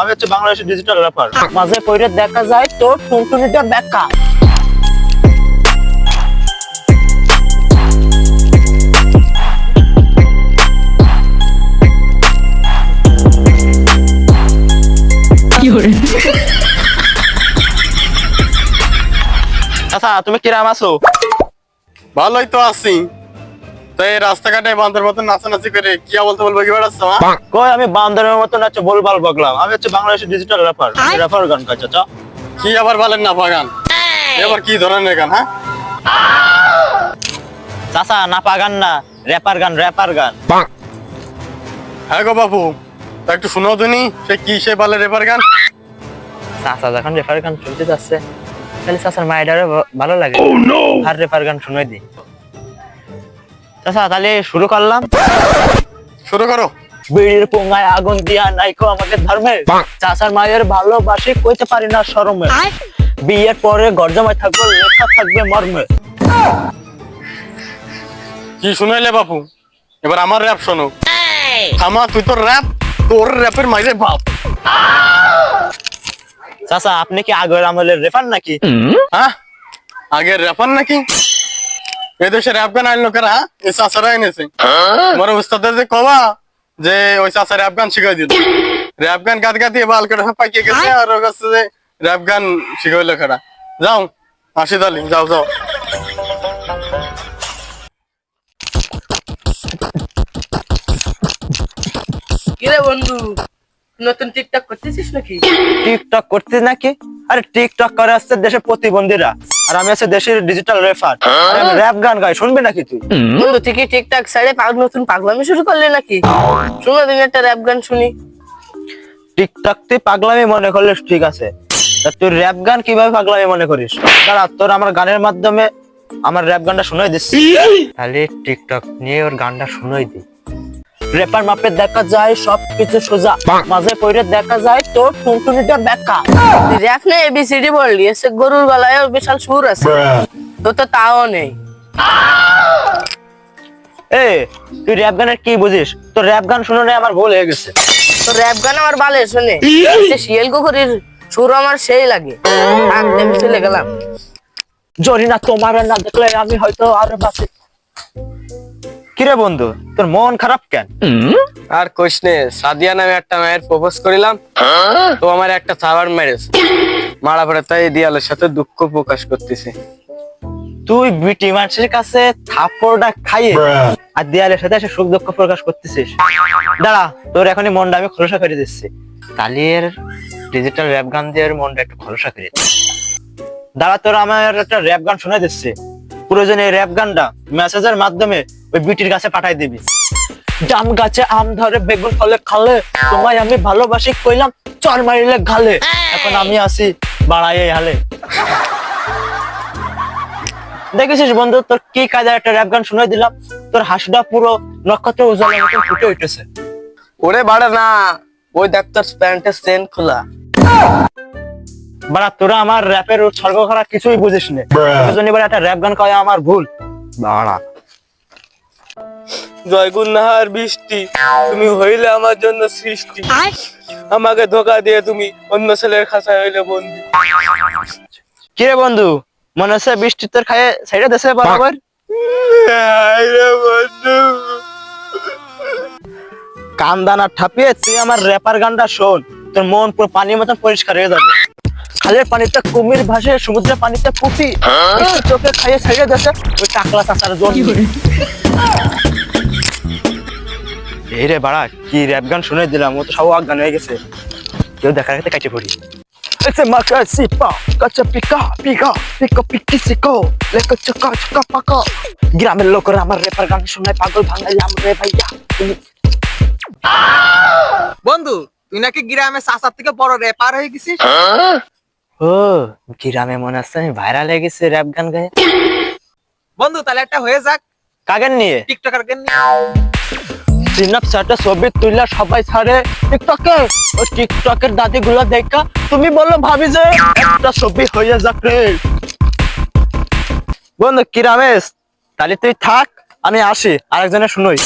আমি হচ্ছে বাংলাদেশের ডিজিটাল র্যাপার। মাঝে পইরে দেখা যায় তোর টুনটুনিটা বেকা। আচ্ছা তুমি কিরাম আছো? ভালোই তো আছি। তো এই রাস্তাঘাটে বান্দর মতন নাচানাচি করে কি বলতে বলবো কি বেড়াচ্ছ? কই আমি বান্দরের মতো নাচে বলবাল বগলাম। আমি হচ্ছে বাংলাদেশের ডিজিটাল র্যাপার। র্যাপার গান গাই চাচা। কি আবার বলেন না পাগান? এবার কি ধরনের গান? হ্যাঁ চাচা না পাগান না, র্যাপার গান, র্যাপার গান। হ্যাঁ গো বাবু, তা একটু শোনাও তুমি সে কি সে বলে রেপার গান। চাচা যখন র্যাপার গান শুনতে যাচ্ছে তাহলে চাচার মায়েরারও ভালো লাগে। আর র্যাপার গান শুনে দি। চাচা তাহলে শুরু করলাম। শুরু করো। বিড়ির পোঙায় আগুন দিয়া নাইকো আমাকে ধর্মে, চাচার মায়ের ভালোবাসি কইতে পারি না শরমে। বিয়ের পরে গর্জমায় থাকবো, লেখা থাকবে মর্মে। কি শুনাইলে বাপু? এবার আমার র্যাপ শোনো। থামা তুই তো র্যাপ, তোর র্যাপের মাইরে বাপ। চাচা আপনি কি আগের আমলের রেফার নাকি? হ্যাঁ আগের র্যাপার নাকি? এদেশে র্যাপ গান আইন লোকেরা এই চাচারা এনেছে। আমার উস্তাদের যে কবা যে ওই চাচা র্যাপ গান শিখাই দিল। র্যাপ গান গাত গাতি বাল করে পাইকে গেছে আর ওর কাছে যে র্যাপ গান শিখাই লোকেরা। যাও আসি তালি, যাও যাও। কিরে বন্ধু, নতুন টিকটক করতেছিস নাকি? টিকটক করতে নাকি? আরে টিকটক করে আসছে দেশের প্রতিবন্ধীরা, আর আমি আছে দেশের ডিজিটাল রেফার। আমি র্যাপ গান গাই, শুনবি নাকি তুই? বন্ধু তুই কি টিকটক সাইডে নতুন পাগলামি শুরু করলি নাকি? শোনো দিন একটা র্যাপ গান শুনি। টিকটক তুই পাগলামি মনে করলে ঠিক আছে, তা তুই র্যাপ গান কিভাবে পাগলামি মনে করিস? দাঁড়া তোর আমার গানের মাধ্যমে আমার র্যাপ গানটা শুনাই দিচ্ছি। তাহলে টিকটক নিয়ে ওর গানটা শুনাই দি। রেপার মাপে দেখা যায় সবকিছু সোজা, মাঝে পইরে দেখা যায় তোর টুনটুনিটা বেকা। তুই র্যাপ নেই এবিসিডি বললি, এসে গরুর গলায় বিশাল সুর আছে, তোর তো তাও নেই। এ তুই র্যাপ গানের কি বুঝিস? তোর র্যাপ গান শুনে আমার ভুল হয়ে গেছে। তো র্যাপ গান আমার বালে শুনে শিয়াল কুকুরের সুর আমার সেই লাগে। আমি চলে গেলাম। জরি না তোমার না দেখলে আমি হয়তো আর বাঁচি। কিরে বন্ধু তোর মন খারাপ কেন? আর কোশ নে, সাদিয়া নামে একটা মায়ের প্রপোজ করিলাম, তো আমার একটা সাবার মেরেছে। মারা পড়ে তাই দিয়ালের সাথে দুঃখ প্রকাশ করতেছে। তুই বিটি মানুষের কাছে থাপ্পড়টা খাইয়ে আর দেয়ালের সাথে এসে সুখ দুঃখ প্রকাশ করতেছিস। দাঁড়া তোর এখনই মনটা আমি খোলসা করে দিচ্ছি। তালির ডিজিটাল র্যাপ গান দিয়ে ওর মনটা একটু খোলসা করে দিচ্ছি। দাঁড়া তোর আমার একটা র্যাপ গান শোনাই দিচ্ছে। প্রয়োজনে এই র্যাপ গানটা মেসেজের মাধ্যমে ওই বিটির কাছে পাঠাই দিবি। জাম গাছে আম ধরে বেগুন ফলে খালে, তোমায় আমি ভালোবাসি কইলাম চর মারিলে গালে, এখন আমি আসি বাড়াই এই হালে। দেখেছিস বন্ধু তোর কি কাজে একটা র্যাপ গান শুনে দিলাম, তোর হাসিটা পুরো নক্ষত্র উজ্জ্বলের মতন ফুটে উঠেছে। ওরে বাড়ে না, ওই ডাক্তার প্যান্টের চেন খোলা। বাড়া তোরা আমার র্যাপের উৎসর্গ করা কিছুই বুঝিস না, এবার একটা র্যাপ গান করা আমার ভুল। বাড়া জয়গুণ নাহার বৃষ্টি, তুমি হইলে আমার জন্য সৃষ্টি, আমাকে ধোকা দিয়ে তুমি অন্য ছেলের খাঁচায় হইলে বন্দি। কিরে বন্ধু মনে হচ্ছে বৃষ্টি তোর খায়ে সাইডে দেশে বরাবর। কান দানা ঠাপিয়ে তুই আমার র্যাপার গানটা শোন, তোর মন পুরো পানির মতন পরিষ্কার হয়ে যাবে। খালের পানিতে কুমির ভাসে, সমুদ্রের পানিতে পুঁটি, চোখে খাইয়ে সাইডে দেশে ওই টাকলা চাচার জন্য। এই রে বাড়া কি র্যাপ গান শুনে দিলাম, ও তো সব গান হয়ে গেছে। কেউ দেখার ক্ষেত্রে কাটে পড়ি। Ese macasipa, cacha pica, pica, pico piquisico, le cacha cacha paca. গ্রামের লোকেরা আমার রেপার গান শুনে পাগল ভাঙাইলাম রে ভাইয়া। বন্ধু তুই নাকি গ্রামে চাচার থেকে বড় র্যাপার হয়ে গেছিস? ও গ্রামে মনে হচ্ছে আমি ভাইরাল হয়ে গেছি র্যাপ গান গায়ে। বন্ধু তাহলে একটা হয়ে যাক, কাগের নিয়ে টিকটকার কে নিয়ে। স্ন্যাপচ্যাটে ছবি তুইলা সবাই ছাড়ে টিকটকে, ওই টিকটকের দাদি গুলো দেখা তুমি বলো ভাবি যে একটা ছবি হয়ে যাক রে। বন্ধু কি রামেশ, তাহলে তুই থাক আমি আসি, আরেকজনে শুনোই।